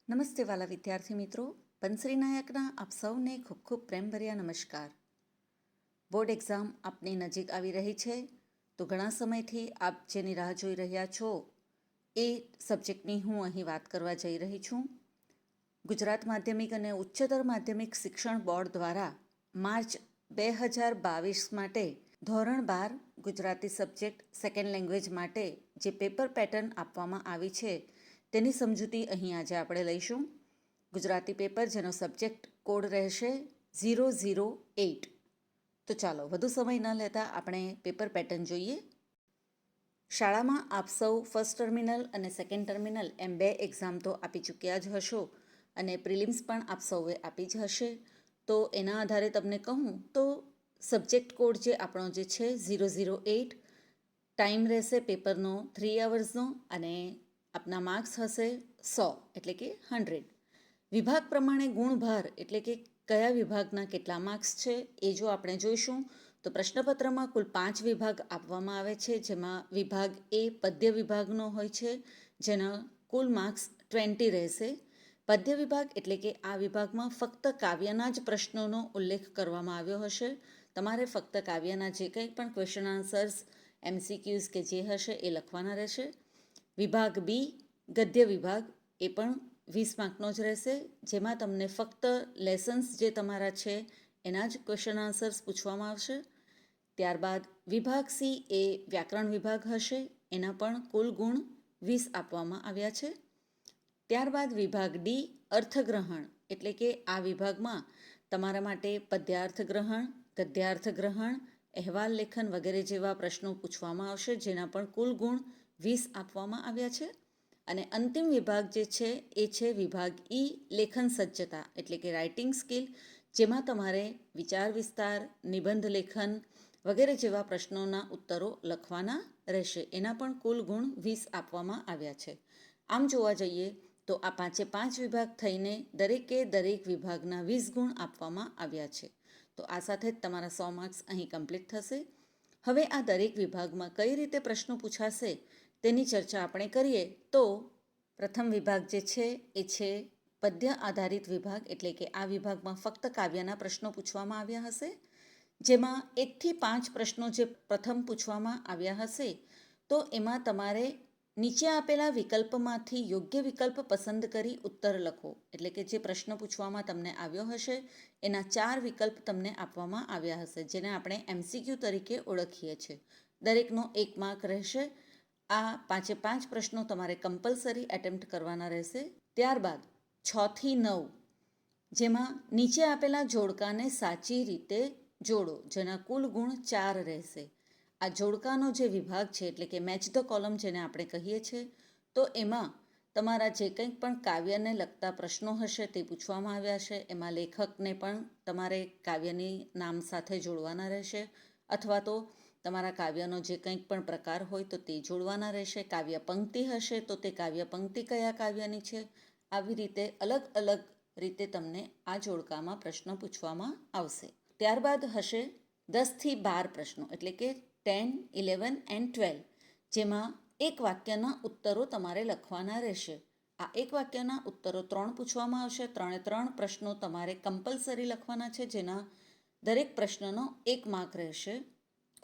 નમસ્તે વાલા વિદ્યાર્થી મિત્રો, બંસરી નાયકના આપ સૌને ખૂબ ખૂબ પ્રેમભર્યા નમસ્કાર. બોર્ડ એક્ઝામ આપની નજીક આવી રહી છે, તો ઘણા સમયથી આપ જેની રાહ જોઈ રહ્યા છો એ સબ્જેક્ટની હું અહીં વાત કરવા જઈ રહી છું. ગુજરાત માધ્યમિક અને ઉચ્ચતર માધ્યમિક શિક્ષણ બોર્ડ દ્વારા માર્ચ 2022 માટે ધોરણ 12 ગુજરાતી સબ્જેક્ટ સેકન્ડ લેંગ્વેજ માટે જે પેપર પેટર્ન આપવામાં આવી છે તેની સમજૂતી અહીં આજે આપણે લઈશું. ગુજરાતી પેપર જેનો સબ્જેક્ટ કોડ રહેશે 008. તો ચાલો વધુ સમય ન લેતા આપણે પેપર પેટર્ન જોઈએ. શાળામાં આપ સૌ ફર્સ્ટ ટર્મિનલ અને સેકન્ડ ટર્મિનલ એમ 2 એક્ઝામ તો આપી ચૂક્યા જ હશો અને પ્રિલિમ્સ પણ આપ સૌએ આપી જ હશે. તો એના આધારે તમને કહું તો સબ્જેક્ટ કોડ જે આપણો જે છે 008, ટાઈમ રહેશે પેપરનો 3 અવર્સનો અને આપના માર્ક્સ હશે 100 એટલે કે 100. વિભાગ પ્રમાણે ગુણભાર એટલે કે કયા વિભાગના કેટલા માર્ક્સ છે એ જો આપણે જોઈશું તો પ્રશ્નપત્રમાં કુલ 5 વિભાગ આપવામાં આવે છે, જેમાં વિભાગ એ પદ્ય વિભાગનો હોય છે જેના કુલ માર્ક્સ 20 રહેશે. પદ્ય વિભાગ એટલે કે આ વિભાગમાં ફક્ત કાવ્યના જ પ્રશ્નોનો ઉલ્લેખ કરવામાં આવ્યો હશે. તમારે ફક્ત કાવ્યના જે કંઈ પણ ક્વેશ્ચન આન્સર્સ MCQs કે જે હશે એ લખવાના રહેશે. વિભાગ બી ગદ્ય વિભાગ એ પણ 20 માર્કનો જ રહેશે, જેમાં તમને ફક્ત લેસન્સ જે તમારા છે એના જ ક્વેશ્ચન આન્સર્સ પૂછવામાં આવશે. ત્યારબાદ વિભાગ સી એ વ્યાકરણ વિભાગ હશે, એના પણ કુલ ગુણ 20 આપવામાં આવ્યા છે. ત્યારબાદ વિભાગ ડી અર્થગ્રહણ એટલે કે આ વિભાગમાં તમારા માટે પદ્યાર્થગ્રહણ, ગદ્યાર્થગ્રહણ, અહેવાલ લેખન વગેરે જેવા પ્રશ્નો પૂછવામાં આવશે, જેના પણ કુલ ગુણ 20 આપવામાં આવ્યા છે. અને અંતિમ વિભાગ જે છે એ છે વિભાગ ઈ લેખન સજ્જતા એટલે કે રાઇટિંગ સ્કિલ, જેમાં તમારે વિચાર વિસ્તાર, નિબંધ લેખન વગેરે જેવા પ્રશ્નોના ઉત્તરો લખવાના રહેશે. એના પણ કુલ ગુણ 20 આપવામાં આવ્યા છે. આમ જોવા જઈએ તો આ 5 વિભાગ થઈને દરેકે દરેક વિભાગના 20 ગુણ આપવામાં આવ્યા છે. તો આ સાથે જ તમારા 100 માર્ક્સ અહીં કમ્પ્લીટ થશે. હવે આ દરેક વિભાગમાં કઈ રીતે પ્રશ્નો પૂછાશે તેની ચર્ચા આપણે કરીએ તો પ્રથમ વિભાગ જે છે એ છે પદ્ય આધારિત વિભાગ એટલે કે આ વિભાગમાં ફક્ત કાવ્યના પ્રશ્નો પૂછવામાં આવ્યા હશે, જેમાં 1 થી 5 પ્રશ્નો જે પ્રથમ પૂછવામાં આવ્યા હશે તો એમાં તમારે નીચે આપેલા વિકલ્પમાંથી યોગ્ય વિકલ્પ પસંદ કરી ઉત્તર લખો. એટલે કે જે પ્રશ્ન પૂછવામાં તમને આવ્યો હશે એના 4 વિકલ્પ તમને આપવામાં આવ્યા હશે, જેને આપણે MCQ તરીકે ઓળખીએ છીએ. દરેકનો 1 માર્ક રહેશે. આ 5 પ્રશ્નો તમારે કમ્પલસરી એટેમ્પ્ટ કરવાના રહેશે. ત્યારબાદ 6 થી 9 જેમાં નીચે આપેલા જોડકાને સાચી રીતે જોડો, જેના કુલ ગુણ 4 રહેશે. આ જોડકાનો જે વિભાગ છે એટલે કે મેચ ધ કોલમ જેને આપણે કહીએ છીએ, તો એમાં તમારા જે કંઈક પણ કાવ્યને લગતા પ્રશ્નો હશે તે પૂછવામાં આવ્યા છે. એમાં લેખકને પણ તમારે કાવ્યની નામ સાથે જોડવાના રહેશે, અથવા તો તમારા કાવ્યનો જે કંઈક પણ પ્રકાર હોય તો તે જોડવાના રહેશે. કાવ્ય પંક્તિ હશે તો તે કાવ્ય પંક્તિ કયા કાવ્યની છે. આવી રીતે અલગ અલગ રીતે તમને આ જોડકામાં પ્રશ્નો પૂછવામાં આવશે. ત્યારબાદ હશે 10 થી 12 પ્રશ્નો એટલે કે 10, 11 and 12, જેમાં એક વાક્યના ઉત્તરો તમારે લખવાના રહેશે. આ એક વાક્યના ઉત્તરો 3 પૂછવામાં આવશે. 3 પ્રશ્નો તમારે કમ્પલસરી લખવાના છે, જેના દરેક પ્રશ્નનો 1 માર્ક રહેશે.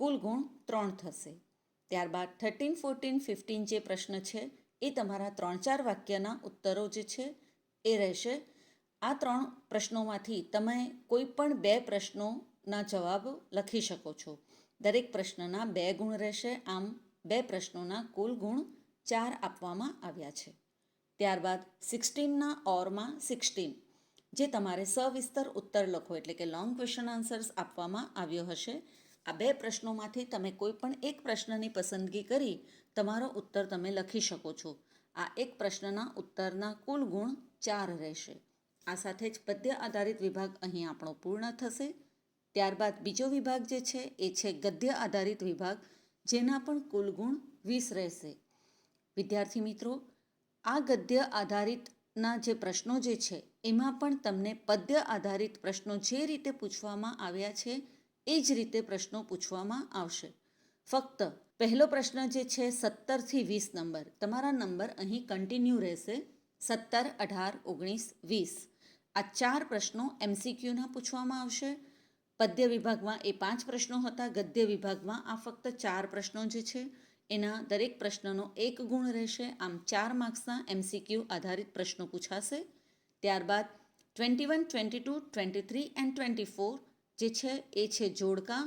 કુલ ગુણ 3 થશે. ત્યારબાદ 13, 14, 15 જે પ્રશ્ન છે એ તમારા 3-4 વાક્યના ઉત્તરો જે છે એ રહેશે. આ 3 પ્રશ્નોમાંથી તમે કોઈ પણ 2 પ્રશ્નોના જવાબ લખી શકો છો. દરેક પ્રશ્નના 2 ગુણ રહેશે. આમ 2 પ્રશ્નોના કુલ ગુણ 4 આપવામાં આવ્યા છે. ત્યારબાદ 16ના ઓરમાં 16 જે તમારે સવિસ્તર ઉત્તર લખો એટલે કે લોંગ ક્વેશ્ચન આન્સર્સ આપવામાં આવ્યો હશે. આ 2 પ્રશ્નોમાંથી તમે કોઈ પણ એક પ્રશ્નની પસંદગી કરી તમારો ઉત્તર તમે લખી શકો છો. આ એક પ્રશ્નના ઉત્તરના કુલ ગુણ 4 રહેશે. આ સાથે જ પદ્ય આધારિત વિભાગ અહીં આપણો પૂર્ણ થશે. ત્યારબાદ બીજો વિભાગ જે છે એ છે ગદ્ય આધારિત વિભાગ, જેના પણ કુલ ગુણ 20 રહેશે. વિદ્યાર્થી મિત્રો, આ ગદ્ય આધારિતના જે પ્રશ્નો જે છે એમાં પણ તમને પદ્ય આધારિત પ્રશ્નો જે રીતે પૂછવામાં આવ્યા છે એ જ રીતે પ્રશ્નો પૂછવામાં આવશે. ફક્ત પહેલો પ્રશ્ન જે છે 17 થી 20 નંબર, તમારા નંબર અહીં કન્ટિન્યુ રહેશે. 17, 18, 19, 20 આ 4 પ્રશ્નો MCQના પૂછવામાં આવશે. પદ્ય વિભાગમાં એ 5 પ્રશ્નો હતા. ગદ્ય વિભાગમાં આ ફક્ત 4 પ્રશ્નો જે છે એના દરેક પ્રશ્નનો 1 ગુણ રહેશે. આમ 4 માર્ક્સના MCQ આધારિત પ્રશ્નો પૂછાશે. ત્યારબાદ 21, 22, 23 એન્ડ 24 જે છે એ છે જોડકા.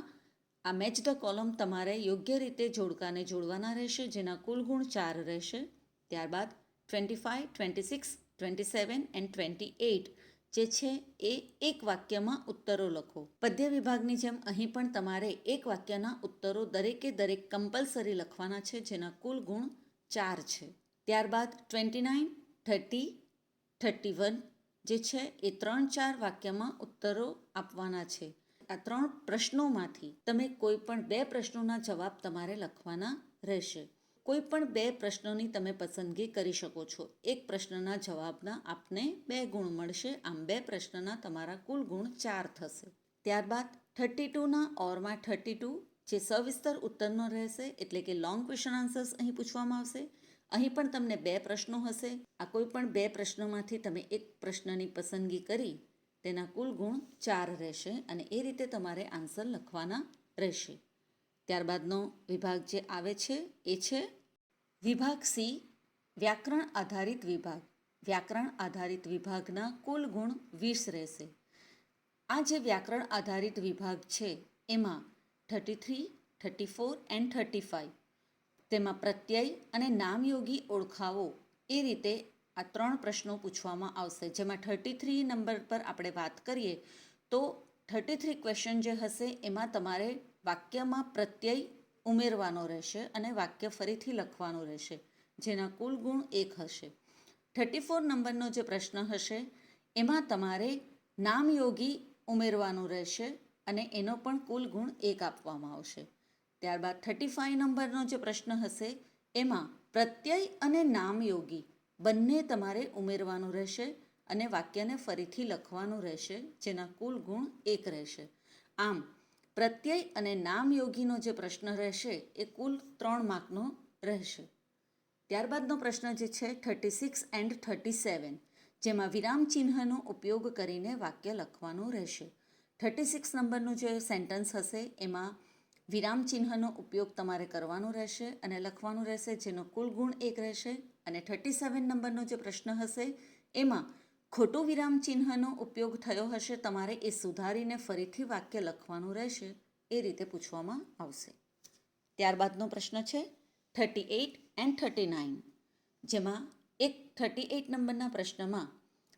આ મેચ ધ કોલમ તમારે યોગ્ય રીતે જોડકાને જોડવાના રહેશે, જેના કુલ ગુણ 4 રહેશે. ત્યારબાદ 25, 26, 27 એન્ડ 28 જે છે એ એક વાક્યમાં ઉત્તરો લખો. પદ્ય વિભાગની જેમ અહીં પણ તમારે એક વાક્યના ઉત્તરો દરેકે દરેક કમ્પલસરી લખવાના છે, જેના કુલ ગુણ 4 છે. ત્યારબાદ 29, 30, 31 જે છે એ 3-4 વાક્યમાં ઉત્તરો આપવાના છે. આ 3 પ્રશ્નોમાંથી તમે કોઈ પણ 2 પ્રશ્નોના જવાબ તમારે લખવાના રહેશે. કોઈ પણ 2 પ્રશ્નોની તમે પસંદગી કરી શકો છો. એક પ્રશ્નના જવાબના આપને 2 ગુણ મળશે. આમ 2 પ્રશ્નના તમારા કુલ ગુણ 4 થશે. ત્યારબાદ 32ના ઓરમાં 32 જે સવિસ્તર ઉત્તરનો રહેશે, એટલે કે લોંગ ક્વેશ્ચન આન્સર્સ અહીં પૂછવામાં આવશે. અહીં પણ તમને 2 પ્રશ્નો હશે. આ કોઈ પણ 2 પ્રશ્નોમાંથી તમે એક પ્રશ્નની પસંદગી કરી તેના કુલ ગુણ 4 રહેશે અને એ રીતે તમારે આન્સર લખવાના રહેશે. ત્યારબાદનો વિભાગ જે આવે છે એ છે વિભાગ સી, વ્યાકરણ આધારિત વિભાગ. વ્યાકરણ આધારિત વિભાગના કુલ ગુણ 20 રહેશે. આ જે વ્યાકરણ આધારિત વિભાગ છે એમાં 33, 34 એન્ડ 35 તેમાં પ્રત્યય અને નામયોગી ઓળખાવો એ રીતે આ 3 પ્રશ્નો પૂછવામાં આવશે. જેમાં 33 નંબર પર આપણે વાત કરીએ તો 33 ક્વેશ્ચન જે હશે એમાં તમારે વાક્યમાં પ્રત્યય ઉમેરવાનો રહેશે અને વાક્ય ફરીથી લખવાનું રહેશે, જેના કુલ ગુણ 1 હશે. 34 નંબરનો જે પ્રશ્ન હશે એમાં તમારે નામયોગી ઉમેરવાનું રહેશે અને એનો પણ કુલ ગુણ 1 આપવામાં આવશે. ત્યારબાદ 35 નંબરનો જે પ્રશ્ન હશે એમાં પ્રત્યય અને નામયોગી બંને તમારે ઉમેરવાનું રહેશે અને વાક્યને ફરીથી લખવાનું રહેશે, જેના કુલ ગુણ 1 રહેશે. આમ પ્રત્યય અને નામયોગીનો જે પ્રશ્ન રહેશે એ કુલ 3 માર્કનો રહેશે. ત્યારબાદનો પ્રશ્ન જે છે 36 એન્ડ 37 જેમાં વિરામ ચિહ્નનો ઉપયોગ કરીને વાક્ય લખવાનું રહેશે. 36 નંબરનું જે સેન્ટન્સ હશે એમાં વિરામ ચિહ્નનો ઉપયોગ તમારે કરવાનો રહેશે અને લખવાનું રહેશે, જેનો કુલ ગુણ 1 રહેશે. અને 37 નંબરનો જે પ્રશ્ન હશે એમાં ખોટું વિરામ ચિહ્નનો ઉપયોગ થયો હશે, તમારે એ સુધારીને ફરીથી વાક્ય લખવાનું રહેશે. એ રીતે પૂછવામાં આવશે. ત્યારબાદનો પ્રશ્ન છે 38 એન્ડ 39 જેમાં એક 38 નંબરના પ્રશ્નમાં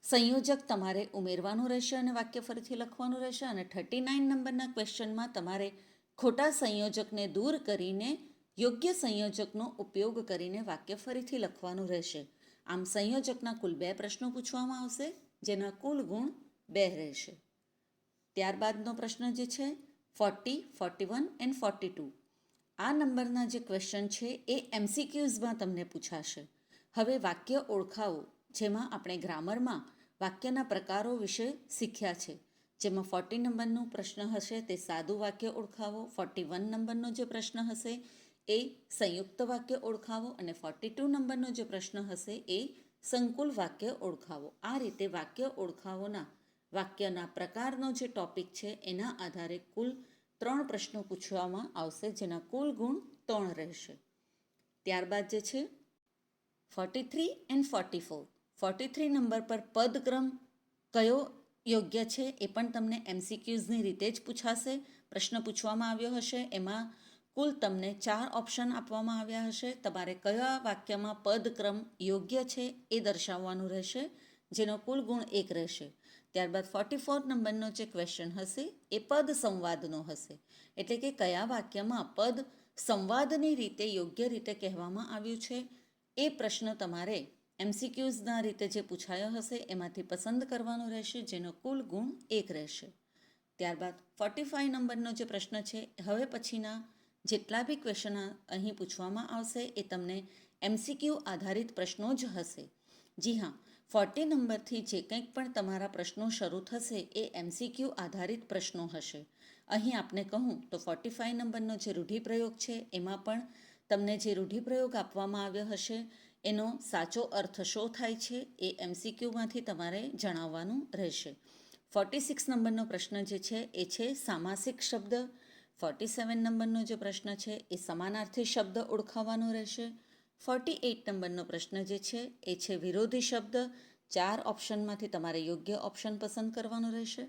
સંયોજક તમારે ઉમેરવાનું રહેશે અને વાક્ય ફરીથી લખવાનું રહેશે. અને 39 નંબરના ક્વેશ્ચનમાં તમારે ખોટા સંયોજકને દૂર કરીને યોગ્ય સંયોજકનો ઉપયોગ કરીને વાક્ય ફરીથી લખવાનું રહેશે. આમ સંયોજકના કુલ 2 પ્રશ્નો પૂછવામાં આવશે, જેના કુલ ગુણ 2 રહેશે. ત્યારબાદનો પ્રશ્ન જે છે 40, 41 એન્ડ 42 આ નંબરના જે ક્વેશ્ચન છે એ MCQઝમાં તમને પૂછાશે. હવે વાક્ય ઓળખાવો, જેમાં આપણે ગ્રામરમાં વાક્યના પ્રકારો વિશે શીખ્યા છે. જેમાં 40 નંબરનો પ્રશ્ન હશે તે સાદું વાક્ય ઓળખાવો, 41 નંબરનો જે પ્રશ્ન હશે એ સંયુક્ત વાક્ય ઓળખાવો અને 42 નંબરનો જે પ્રશ્ન હશે એ સંકુલ વાક્ય ઓળખાવો. આ રીતે વાક્ય ઓળખાવોના વાક્યના પ્રકારનો જે ટોપિક છે એના આધારે કુલ 3 પ્રશ્નો પૂછવામાં આવશે, જેના કુલ ગુણ 3 રહેશે. ત્યારબાદ જે છે 43 એન્ડ 44 43 નંબર પર પદક્રમ કયો યોગ્ય છે એ પણ તમને MCQઝની રીતે જ પૂછાશે. પ્રશ્ન પૂછવામાં આવ્યો હશે, એમાં કુલ તમને 4 ઓપ્શન આપવામાં આવ્યા હશે. તમારે કયા વાક્યમાં પદક્રમ યોગ્ય છે એ દર્શાવવાનું રહેશે, જેનો કુલ ગુણ 1 રહેશે. ત્યારબાદ 44 નંબરનો જે ક્વેશ્ચન હશે એ પદ સંવાદનો હશે, એટલે કે કયા વાક્યમાં પદ સંવાદની રીતે યોગ્ય રીતે કહેવામાં આવ્યું છે એ પ્રશ્ન તમારે MCQઝના રીતે જે પૂછાયો હશે એમાંથી પસંદ કરવાનો રહેશે, જેનો કુલ ગુણ 1 રહેશે. ત્યારબાદ 45 નંબરનો જે પ્રશ્ન છે, હવે પછીના જેટલા બી ક્વેશ્ચન અહીં પૂછવામાં આવશે એ તમને MCQ આધારિત પ્રશ્નો જ હશે. જી હા, 40 નંબરથી જે કંઈક પણ તમારા પ્રશ્નો શરૂ થશે એ MCQ આધારિત પ્રશ્નો હશે. અહીં આપને કહું તો 45 નંબરનો જે રૂઢિપ્રયોગ છે એમાં પણ તમને જે રૂઢિપ્રયોગ આપવામાં આવ્યો હશે એનો સાચો અર્થ શું થાય છે એ MCQમાંથી તમારે જણાવવાનું રહેશે. 46 નંબરનો પ્રશ્ન જે છે એ છે સામાસિક શબ્દ. 47 નંબરનો જે પ્રશ્ન છે એ સમાનાર્થી શબ્દ ઓળખાવવાનો રહેશે. 48 નંબરનો પ્રશ્ન જે છે એ છે વિરોધી શબ્દ. 4 ઓપ્શનમાંથી તમારે યોગ્ય ઓપ્શન પસંદ કરવાનો રહેશે.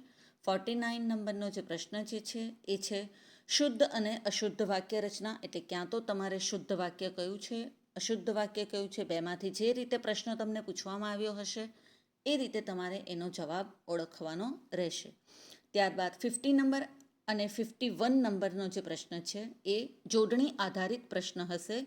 49 નંબરનો જે પ્રશ્ન જે છે એ છે શુદ્ધ અને અશુદ્ધ વાક્ય રચના, એટલે ક્યાં તો તમારે શુદ્ધ વાક્ય કયું છે, અશુદ્ધ વાક્ય કયું છે, બેમાંથી જે રીતે પ્રશ્ન તમને પૂછવામાં આવ્યો હશે એ રીતે તમારે એનો જવાબ ઓળખવાનો રહેશે. ત્યારબાદ 50 નંબર અને 51 નંબરનો જે પ્રશ્ન છે એ જોડણી આધારિત પ્રશ્ન હશે.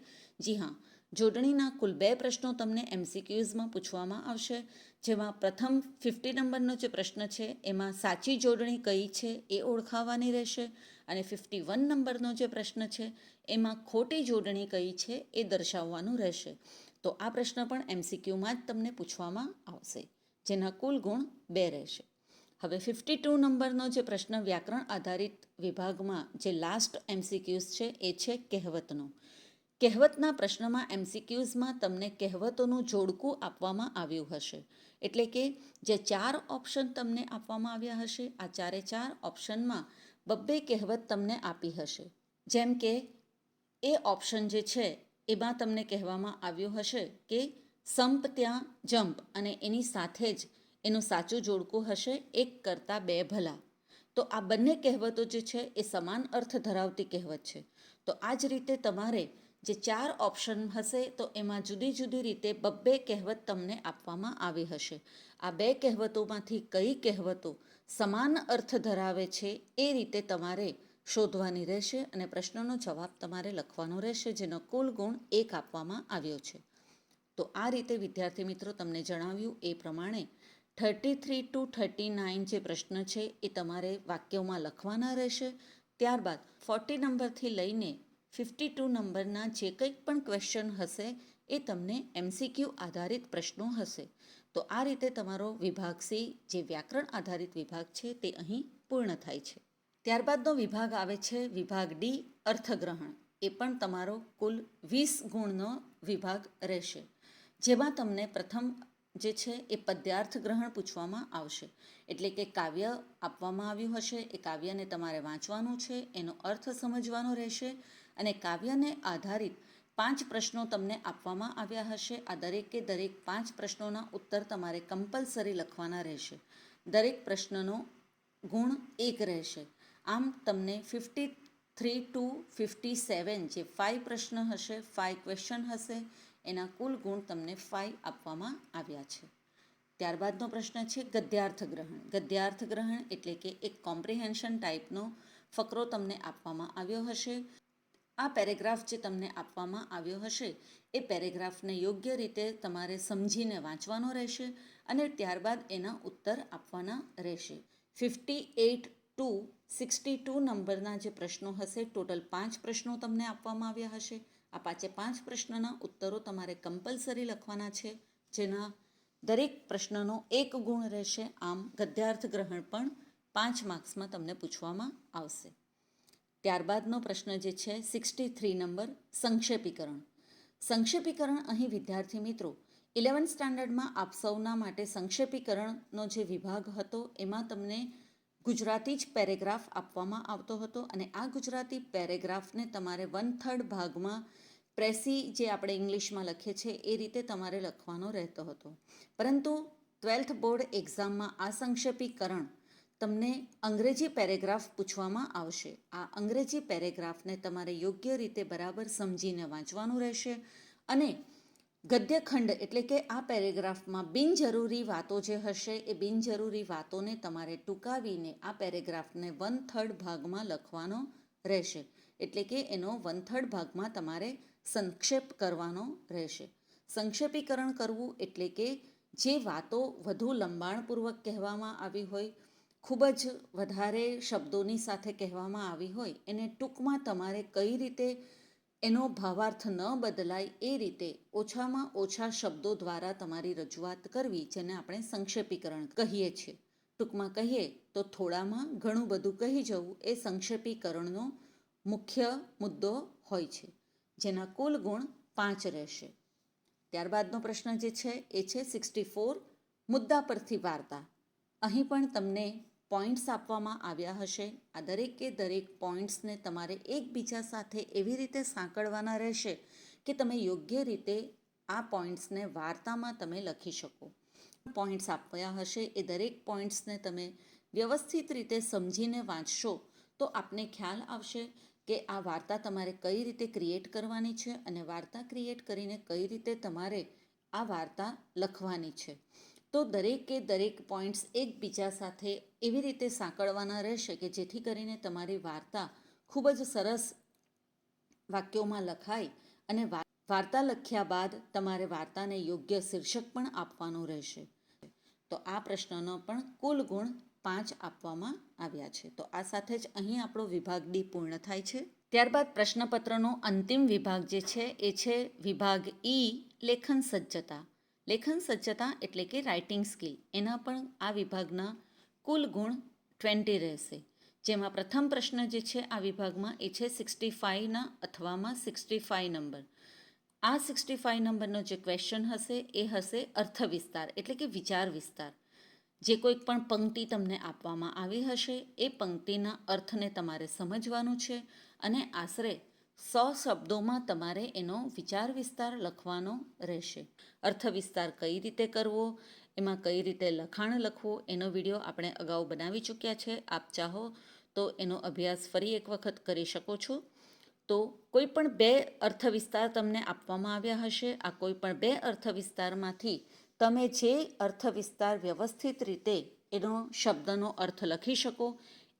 જી હા, જોડણીના કુલ 2 પ્રશ્નો તમને MCQઝમાં પૂછવામાં આવશે, જેમાં પ્રથમ 50 નંબરનો જે પ્રશ્ન છે એમાં સાચી જોડણી કઈ છે એ ઓળખાવવાની રહેશે, અને 51 નંબરનો જે પ્રશ્ન છે એમાં ખોટી જોડણી કઈ છે એ દર્શાવવાનું રહેશે. તો આ પ્રશ્ન પણ MCQમાં જ તમને પૂછવામાં આવશે, જેના કુલ ગુણ 2 રહેશે. હવે 52 નંબરનો જે પ્રશ્ન વ્યાકરણ આધારિત વિભાગમાં જે લાસ્ટ MCQઝ છે એ છે કહેવતનો. કહેવતના પ્રશ્નમાં MCQઝમાં તમને કહેવતોનું જોડકું આપવામાં આવ્યું હશે, એટલે કે જે 4 ઓપ્શન તમને આપવામાં આવ્યા હશે, આ 4 ઓપ્શનમાં 2 કહેવત તમને આપી હશે. જેમ કે એ ઓપ્શન જે છે એમાં તમને કહેવામાં આવ્યું હશે કે સંપ ત્યાં જંપ, અને એની સાથે જ એનું સાચું જોડકું હશે 1 કરતાં 2 ભલા. તો આ બંને કહેવતો જે છે એ સમાન અર્થ ધરાવતી કહેવત છે. તો આ જ રીતે તમારે જે 4 ઓપ્શન હશે તો એમાં જુદી જુદી રીતે 2 કહેવત તમને આપવામાં આવી હશે. આ 2 કહેવતોમાંથી કઈ કહેવતો સમાન અર્થ ધરાવે છે એ રીતે તમારે શોધવાની રહેશે, અને પ્રશ્નનો જવાબ તમારે લખવાનો રહેશે, જેનો કુલ ગુણ 1 આપવામાં આવ્યો છે. તો આ રીતે વિદ્યાર્થી મિત્રો તમને જણાવ્યું એ પ્રમાણે 33 to 39 જે પ્રશ્ન છે એ તમારે વાક્યોમાં લખવાના રહેશે. ત્યારબાદ 40 નંબરથી લઈને 52 નંબરના જે કંઈક પણ ક્વેશ્ચન હશે એ તમને MCQ આધારિત પ્રશ્નો હશે. તો આ રીતે તમારો વિભાગ C જે વ્યાકરણ આધારિત વિભાગ છે તે અહીં પૂર્ણ થાય છે. ત્યારબાદનો વિભાગ આવે છે વિભાગ D અર્થગ્રહણ. એ પણ તમારો કુલ 20 ગુણનો વિભાગ રહેશે, જેમાં તમને પ્રથમ જે છે એ પદ્યાર્થ ગ્રહણ પૂછવામાં આવશે. એટલે કે કાવ્ય આપવામાં આવ્યું હશે, એ કાવ્યને તમારે વાંચવાનું છે, એનો અર્થ સમજવાનો રહેશે, અને કાવ્યને આધારિત 5 પ્રશ્નો તમને આપવામાં આવ્યા હશે. આ દરેકે દરેક 5 પ્રશ્નોના ઉત્તર તમારે કમ્પલસરી લખવાના રહેશે. દરેક પ્રશ્નનો ગુણ 1 રહેશે. આમ તમને 53 to 57 જે 5 પ્રશ્ન હશે, 5 ક્વેશ્ચન હશે, એના કુલ ગુણ તમને 5 આપવામાં આવ્યા છે. ત્યારબાદનો પ્રશ્ન છે ગદ્યાર્થ ગ્રહણ. ગદ્યાર્થ ગ્રહણ એટલે કે એક કોમ્પ્રિહેન્શન ટાઈપનો ફકરો તમને આપવામાં આવ્યો હશે. આ પેરેગ્રાફ જે તમને આપવામાં આવ્યો હશે એ પેરેગ્રાફને યોગ્ય રીતે તમારે સમજીને વાંચવાનો રહેશે, અને ત્યારબાદ એના ઉત્તર આપવાના રહેશે. 58 to 62 નંબરના જે પ્રશ્નો હશે, ટોટલ 5 પ્રશ્નો તમને આપવામાં આવ્યા હશે. આ 5 પ્રશ્નના ઉત્તરો તમારે કમ્પલસરી લખવાના છે, જેના દરેક પ્રશ્નનો 1 ગુણ રહેશે. આમ ગદ્યાર્થ ગ્રહણ પણ 5 માર્ક્સમાં તમને પૂછવામાં આવશે. ત્યારબાદનો પ્રશ્ન જે છે 63 નંબર સંક્ષેપીકરણ. સંક્ષેપીકરણ અહીં વિદ્યાર્થી મિત્રો 11th સ્ટાન્ડર્ડમાં આપ સૌના માટે સંક્ષેપીકરણનો જે વિભાગ હતો એમાં તમને ગુજરાતી જ પેરેગ્રાફ આપવામાં આવતો હતો, અને આ ગુજરાતી પેરેગ્રાફને તમારે 1/3 ભાગમાં પ્રેસી જે આપણે ઇંગ્લિશમાં લખીએ છીએ એ રીતે તમારે લખવાનો રહેતો હતો. પરંતુ 12th બોર્ડ એક્ઝામમાં આ સંક્ષેપીકરણ તમને અંગ્રેજી પેરેગ્રાફ પૂછવામાં આવશે. આ અંગ્રેજી પેરેગ્રાફને તમારે યોગ્ય રીતે બરાબર સમજીને વાંચવાનું રહેશે, અને ગદ્યખંડ એટલે કે આ પેરેગ્રાફમાં બિનજરૂરી વાતો જે હશે એ બિનજરૂરી વાતોને તમારે ટૂંકાવીને આ પેરેગ્રાફને 1/3 ભાગમાં લખવાનો રહેશે. એટલે કે એનો 1/3 ભાગમાં તમારે સંક્ષેપ કરવાનો રહેશે. સંક્ષેપીકરણ કરવું એટલે કે જે વાતો વધુ લંબાણપૂર્વક કહેવામાં આવી હોય, ખૂબ જ વધારે શબ્દોની સાથે કહેવામાં આવી હોય, એને ટૂંકમાં તમારે કઈ રીતે એનો ભાવાર્થ ન બદલાય એ રીતે ઓછામાં ઓછા શબ્દો દ્વારા તમારી રજૂઆત કરવી, જેને આપણે સંક્ષેપીકરણ કહીએ છીએ. ટૂંકમાં કહીએ તો થોડામાં ઘણું બધું કહી જવું એ સંક્ષેપીકરણનો મુખ્ય મુદ્દો હોય છે, જેના કુલ ગુણ 5 રહેશે. ત્યારબાદનો પ્રશ્ન જે છે એ છે 64 મુદ્દા પરથી વાર્તા. અહીં પણ તમને પોઈન્ટ્સ આપવામાં આવ્યા હશે. આ દરેકે દરેક પોઈન્ટ્સને તમારે એકબીજા સાથે એવી રીતે સાંકળવાના રહેશે કે તમે યોગ્ય રીતે આ પોઈન્ટ્સને વાર્તામાં તમે લખી શકો. પોઈન્ટ્સ આપ્યા હશે એ દરેક પોઈન્ટ્સને તમે વ્યવસ્થિત રીતે સમજીને વાંચશો તો આપને ખ્યાલ આવશે કે આ વાર્તા તમારે કઈ રીતે ક્રિએટ કરવાની છે અને વાર્તા ક્રિએટ કરીને કઈ રીતે તમારે આ વાર્તા લખવાની છે. તો દરેકે દરેક પોઈન્ટ્સ એકબીજા સાથે એવી રીતે સાંકળવાના રહેશે કે જેથી કરીને તમારી વાર્તા ખૂબ જ સરસ વાક્યોમાં લખાય અને વાર્તા લખ્યા બાદ તમારે વાર્તાને યોગ્ય શીર્ષક પણ આપવાનું રહેશે. તો આ પ્રશ્નનો પણ કુલ ગુણ 5 આપવામાં આવ્યા છે. તો આ સાથે જ અહીં આપણો વિભાગ ડી પૂર્ણ થાય છે. ત્યારબાદ પ્રશ્નપત્રનો અંતિમ વિભાગ જે છે એ છે વિભાગ ઈ લેખન સજ્જતા. લેખન સજ્જતા એટલે કે રાઇટિંગ સ્કિલ. એના પણ આ વિભાગના કુલ ગુણ 20 રહેશે. જેમાં પ્રથમ પ્રશ્ન જે છે આ વિભાગમાં એ છે 65ના અથવામાં 65 નંબર. આ 65 નંબરનો જે ક્વેશ્ચન હશે એ હશે અર્થ વિસ્તાર એટલે કે વિચાર વિસ્તાર. જે કોઈક પણ પંક્તિ તમને આપવામાં આવી હશે એ પંક્તિના અર્થને તમારે સમજવાનું છે અને આશરે 100 શબ્દોમાં તમારે એનો વિચાર વિસ્તાર લખવાનો રહેશે. અર્થ વિસ્તાર કઈ રીતે કરવો, એમાં કઈ રીતે લખાણ લખવું એનો વિડીયો આપણે અગાઉ બનાવી ચૂક્યા છે. આપ ચાહો તો એનો અભ્યાસ ફરી એક વખત કરી શકો છો. તો કોઈ પણ 2 અર્થ વિસ્તાર તમને આપવામાં આવ્યા હશે. આ કોઈ પણ 2 અર્થ વિસ્તારમાંથી તમે જે અર્થ વિસ્તાર વ્યવસ્થિત રીતે એનો શબ્દનો અર્થ લખી શકો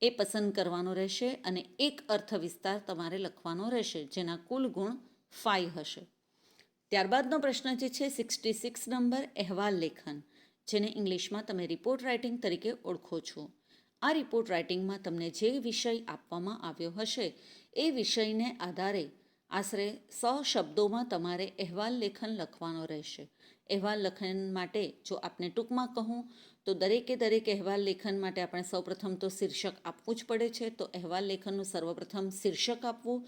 એ પસંદ કરવાનો રહેશે અને એક અર્થ વિસ્તાર તમારે લખવાનો રહેશે જેના કુલ ગુણ 5 હશે. ત્યારબાદનો પ્રશ્ન જે છે 66 નંબર અહેવાલ લેખન, જેને ઇંગ્લિશમાં તમે રિપોર્ટ રાઇટિંગ તરીકે ઓળખો છો. આ રિપોર્ટ રાઇટિંગમાં તમને જે વિષય આપવામાં આવ્યો હશે એ વિષયને આધારે આશરે 100 શબ્દોમાં તમારે અહેવાલ લેખન લખવાનો રહેશે. અહેવાલ લેખન માટે જો આપને ટૂંકમાં કહું તો દરેકે દરેક અહેવાલ લેખન માટે આપણે સૌપ્રથમ તો શીર્ષક આપવું જ પડે છે. તો અહેવાલ લેખનનું સર્વપ્રથમ શીર્ષક આપવું,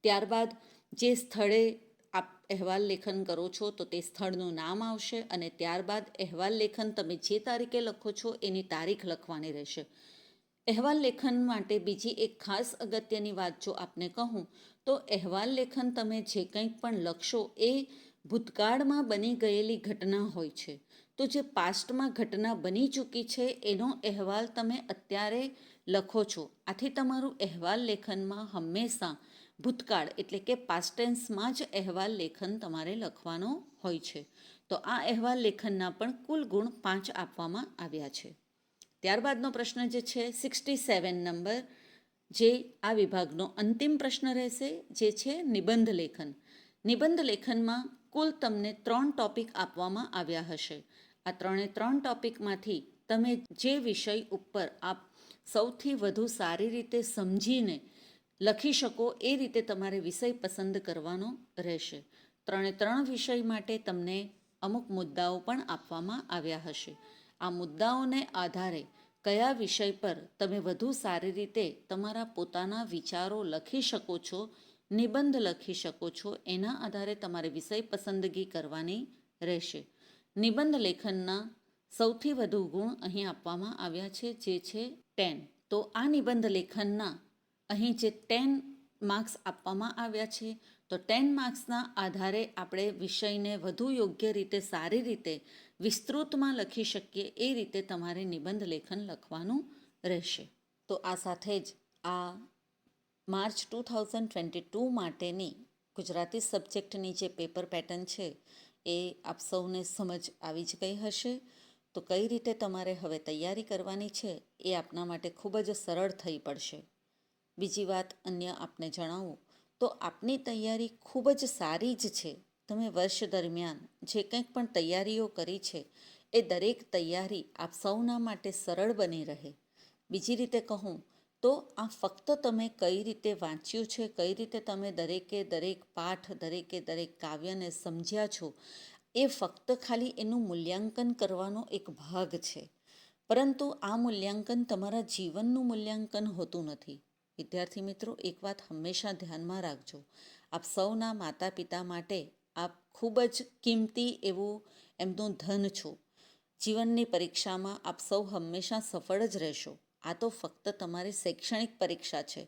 ત્યારબાદ જે સ્થળે આપ અહેવાલ લેખન કરો છો તો તે સ્થળનું નામ આવશે અને ત્યારબાદ અહેવાલ લેખન તમે જે તારીખે લખો છો એની તારીખ લખવાની રહેશે. અહેવાલ લેખન માટે બીજી એક ખાસ અગત્યની વાત જો આપને કહું તો અહેવાલ લેખન તમે જે કંઈક પણ લખશો એ ભૂતકાળમાં બની ગયેલી ઘટના હોય છે. તો જે પાસ્ટમાં ઘટના બની ચૂકી છે એનો અહેવાલ તમે અત્યારે લખો છો. આથી તમારું અહેવાલ લેખનમાં હંમેશા ભૂતકાળ એટલે કે પાસ્ટ ટેન્સમાં જ અહેવાલ લેખન તમારે લખવાનો હોય છે. તો આ અહેવાલ લેખનના પણ કુલ ગુણ 5 આપવામાં આવ્યા છે. ત્યારબાદનો પ્રશ્ન જે છે 67 નંબર, જે આ વિભાગનો અંતિમ પ્રશ્ન રહેશે, જે છે નિબંધ લેખન. નિબંધ લેખનમાં કુલ તમને 3 ટોપિક આપવામાં આવ્યા હશે. આ 3 ટોપિકમાંથી તમે જે વિષય ઉપર આપ સૌથી વધુ સારી રીતે સમજીને લખી શકો એ રીતે તમારે વિષય પસંદ કરવાનો રહેશે. 3 વિષય માટે તમને અમુક મુદ્દાઓ પણ આપવામાં આવ્યા હશે. આ મુદ્દાઓને આધારે કયા વિષય પર તમે વધુ સારી રીતે તમારા પોતાના વિચારો લખી શકો છો, નિબંધ લખી શકો છો, એના આધારે તમારે વિષય પસંદગી કરવાની રહેશે. નિબંધ લેખનના સૌથી વધુ ગુણ અહીં આપવામાં આવ્યા છે, જે છે 10. તો આ નિબંધ લેખનના અહીં જે 10 માર્ક્સ આપવામાં આવ્યા છે તો 10 માર્ક્સના આધારે આપણે વિષયને વધુ યોગ્ય રીતે સારી રીતે વિસ્તૃતમાં લખી શકીએ એ રીતે તમારે નિબંધ લેખન લખવાનું રહેશે. તો આ સાથે જ આ માર્ચ 2022 માટેની ગુજરાતી સબ્જેક્ટની જે પેપર પેટર્ન છે એ આપ સૌને સમજ આવી જ ગઈ હશે. તો કઈ રીતે તમારે હવે તૈયારી કરવાની છે એ આપના માટે ખૂબ જ સરળ થઈ પડશે. બીજી વાત અન્ય આપને જણાવું તો આપની તૈયારી ખૂબ જ સારી જ છે. તમે વર્ષ દરમિયાન જે કંઈક પણ તૈયારીઓ કરી છે એ દરેક તૈયારી આપ સૌના માટે સરળ બની રહે. બીજી રીતે કહું તો આ ફક્ત તમે કઈ રીતે વાંચ્યું છે, કઈ રીતે તમે દરેકે દરેક પાઠ, દરેકે દરેક કાવ્યને સમજ્યા છો, એ ફક્ત ખાલી એનું મૂલ્યાંકન કરવાનો એક ભાગ છે. પરંતુ આ મૂલ્યાંકન તમારા જીવનનું મૂલ્યાંકન હોતું નથી. વિદ્યાર્થી મિત્રો, એક વાત હંમેશા ધ્યાનમાં રાખજો, આપ સૌના માતા પિતા માટે આપ ખૂબ જ કિંમતી એવું એમનું ધન છો. જીવનની પરીક્ષામાં આપ સૌ હંમેશા સફળ જ રહેશો. આ તો ફક્ત તમારી શૈક્ષણિક પરીક્ષા છે.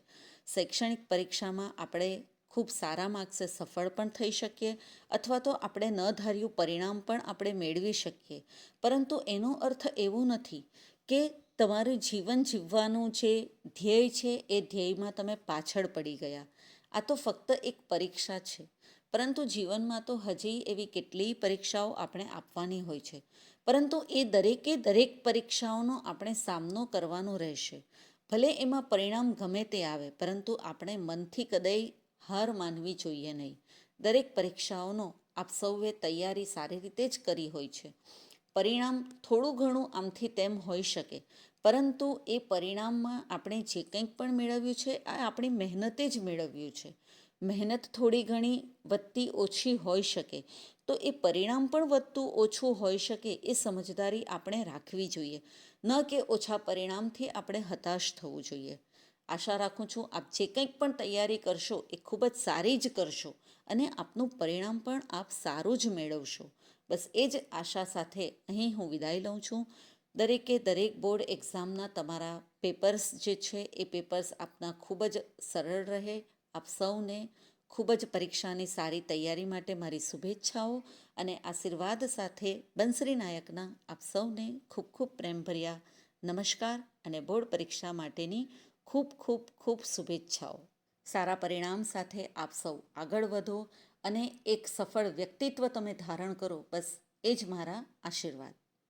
શૈક્ષણિક પરીક્ષામાં આપણે ખૂબ સારા માર્ક્સે સફળ પણ થઈ શકીએ અથવા તો આપણે ન ધાર્યું પરિણામ પણ આપણે મેળવી શકીએ. પરંતુ એનો અર્થ એવો નથી કે તમારું જીવન જીવવાનું જે ધ્યેય છે એ ધ્યેયમાં તમે પાછળ પડી ગયા. આ તો ફક્ત એક પરીક્ષા છે. પરંતુ જીવનમાં તો હજી એવી કેટલીય પરીક્ષાઓ આપણે આપવાની હોય છે. પરંતુ એ દરેક પરીક્ષાઓનો આપણે સામનો કરવાનો રહેશે. ભલે એમાં પરિણામ ગમે તે આવે, પરંતુ આપણે મનથી કદાચ હાર માનવી જોઈએ નહીં. દરેક પરીક્ષાઓનો આપ સૌએ તૈયારી સારી રીતે જ કરી હોય છે. પરિણામ થોડું ઘણું આમથી તેમ હોઈ શકે, પરંતુ એ પરિણામમાં આપણે જે કંઈક પણ મેળવ્યું છે આ આપણી મહેનતે જ મેળવ્યું છે. મહેનત થોડી ઘણી વધતી ઓછી હોઈ શકે, તો એ પરિણામ પણ વધતું ઓછું હોઈ શકે એ સમજદારી આપણે રાખવી જોઈએ. ન કે ઓછા પરિણામથી આપણે હતાશ થવું જોઈએ. આશા રાખું છું આપ જે કંઈક પણ તૈયારી કરશો એ ખૂબ જ સારી જ કરશો અને આપનું પરિણામ પણ આપ સારું જ મેળવશો. બસ એ જ આશા સાથે અહીં હું વિદાય લઉં છું. દરેક બોર્ડ એક્ઝામના તમારા પેપર્સ જે છે એ પેપર્સ આપના ખૂબ જ સરળ રહે. આપ સૌને ખૂબ જ પરીક્ષાની સારી તૈયારી માટે મારી શુભેચ્છાઓ અને આશીર્વાદ સાથે બંસરી નાયકના આપ સૌને ખૂબ ખૂબ પ્રેમભર્યા નમસ્કાર અને બોર્ડ પરીક્ષા માટેની ખૂબ શુભેચ્છાઓ. સારા પરિણામ સાથે આપ સૌ આગળ વધો અને એક સફળ વ્યક્તિત્વ તમે ધારણ કરો. બસ એ જ મારા આશીર્વાદ.